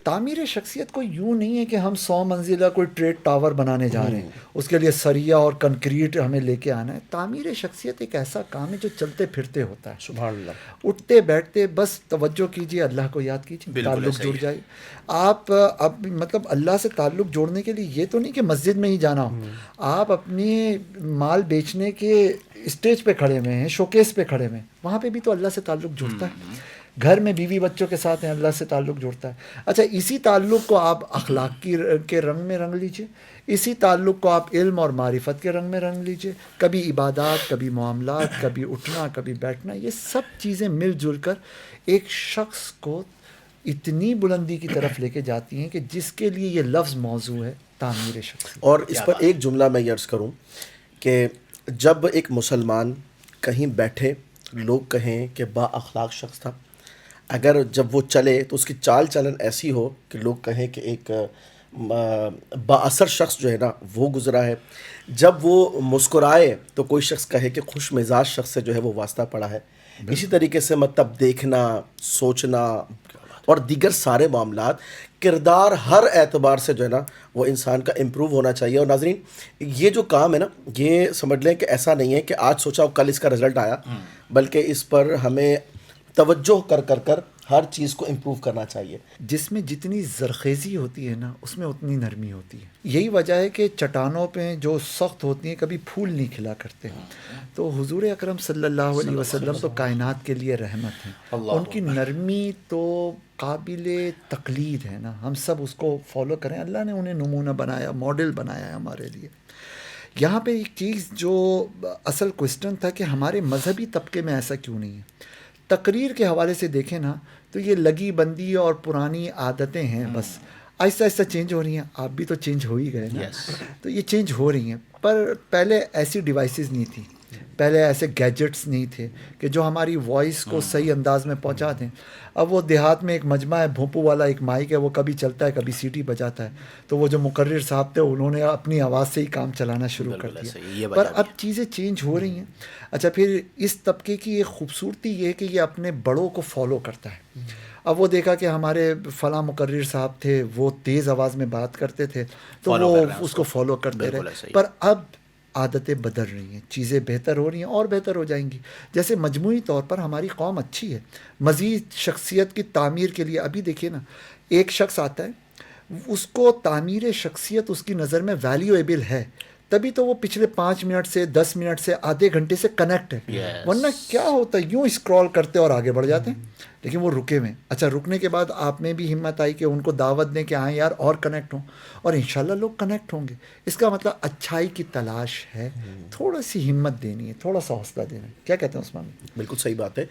تعمیر شخصیت کو یوں نہیں ہے کہ ہم 100 منزلہ کوئی ٹریڈ ٹاور بنانے جا رہے ہیں، اس کے لیے سریا اور کنکریٹ ہمیں لے کے آنا ہے. تعمیر شخصیت ایک ایسا کام ہے جو چلتے پھرتے ہوتا ہے. سبحان اللہ. اٹھتے بیٹھتے بس توجہ کیجیے، اللہ کو یاد کیجیے، تعلق جڑ جائے. آپ اب مطلب اللہ سے تعلق جوڑنے کے لیے یہ تو نہیں کہ مسجد میں ہی جانا ہو. آپ اپنی مال بیچنے کے اسٹیج پہ کھڑے ہوئے ہیں، شوکیس پہ کھڑے ہوئے ہیں، وہاں پہ بھی تو اللہ سے تعلق جڑتا ہے. گھر میں بیوی بچوں کے ساتھ ہیں، اللہ سے تعلق جڑتا ہے. اچھا، اسی تعلق کو آپ اخلاق کے رنگ میں رنگ لیجئے، اسی تعلق کو آپ علم اور معرفت کے رنگ میں رنگ لیجئے. کبھی عبادات، کبھی معاملات، کبھی اٹھنا، کبھی بیٹھنا، یہ سب چیزیں مل جل کر ایک شخص کو اتنی بلندی کی طرف لے کے جاتی ہیں کہ جس کے لیے یہ لفظ موضوع ہے تعمیر شخص. اور اس پر ایک جملہ میں عرض کروں کہ جب ایک مسلمان کہیں بیٹھے لوگ کہیں کہ با اخلاق شخص تھا، اگر جب وہ چلے تو اس کی چال چلن ایسی ہو کہ لوگ کہیں کہ ایک با اثر شخص جو ہے نا وہ گزرا ہے. جب وہ مسکرائے تو کوئی شخص کہے کہ خوش مزاج شخص سے جو ہے وہ واسطہ پڑا ہے. اسی طریقے سے مطلب دیکھنا، سوچنا اور دیگر سارے معاملات، کردار ہر اعتبار سے جو ہے نا وہ انسان کا امپروو ہونا چاہیے. اور ناظرین، یہ جو کام ہے نا، یہ سمجھ لیں کہ ایسا نہیں ہے کہ آج سوچا کل اس کا رزلٹ آیا، بلکہ اس پر ہمیں توجہ کر ہر چیز کو امپروو کرنا چاہیے. جس میں جتنی زرخیزی ہوتی ہے نا، اس میں اتنی نرمی ہوتی ہے. یہی وجہ ہے کہ چٹانوں پہ جو سخت ہوتی ہیں کبھی پھول نہیں کھلا کرتے. تو حضور اکرم صلی اللہ علیہ وسلم تو کائنات کے لیے رحمت ہیں. ان کی نرمی تو قابل تقلید ہے نا، ہم سب اس کو فالو کریں. اللہ نے انہیں نمونہ بنایا، ماڈل بنایا ہے ہمارے لیے. یہاں پہ ایک چیز جو اصل کوسچن تھا کہ ہمارے مذہبی طبقے میں ایسا کیوں نہیں ہے. تقریر کے حوالے سے دیکھیں نا تو یہ لگی بندی اور پرانی عادتیں ہیں، بس آہستہ آہستہ چینج ہو رہی ہیں. آپ بھی تو چینج ہو ہی گئے نا. تو یہ چینج ہو رہی ہیں، پر پہلے ایسی ڈیوائسز نہیں تھی، پہلے ایسے گیجٹس نہیں تھے کہ جو ہماری وائس کو صحیح انداز میں پہنچا دیں. اب وہ دیہات میں ایک مجمع ہے، بھونپو والا ایک مائک ہے، وہ کبھی چلتا ہے کبھی سیٹی بجاتا ہے. تو وہ جو مقرر صاحب تھے انہوں نے اپنی آواز سے ہی کام چلانا شروع کر دیا. پر اب چیزیں چینج ہو رہی ہیں. اچھا، پھر اس طبقے کی ایک خوبصورتی یہ ہے کہ یہ اپنے بڑوں کو فالو کرتا ہے. اب وہ دیکھا کہ ہمارے فلاں مقرر صاحب تھے، وہ تیز آواز میں بات کرتے تھے تو وہ اس کو فالو کرتے رہے. پر اب عادتیں بدل رہی ہیں، چیزیں بہتر ہو رہی ہیں اور بہتر ہو جائیں گی. جیسے مجموعی طور پر ہماری قوم اچھی ہے. مزید شخصیت کی تعمیر کے لیے ابھی دیکھیے نا، ایک شخص آتا ہے، اس کو تعمیر شخصیت اس کی نظر میں ویلیویبل ہے، تبھی تو وہ پچھلے 5 منٹ سے 10 منٹ سے آدھے گھنٹے سے کنیکٹ ہے. ورنہ کیا ہوتا ہے، یوں اسکرول کرتے اور آگے بڑھ جاتے ہیں، لیکن وہ رکے ہوئے. اچھا، رکنے کے بعد آپ میں بھی ہمت آئی کہ ان کو دعوت دیں کہ آئیں یار اور کنیکٹ ہوں، اور انشاءاللہ لوگ کنیکٹ ہوں گے. اس کا مطلب اچھائی کی تلاش ہے. تھوڑا سی ہمت دینی ہے، تھوڑا سا حوصلہ دینا ہے. کیا کہتے ہیں عثمان؟ بالکل صحیح بات ہے.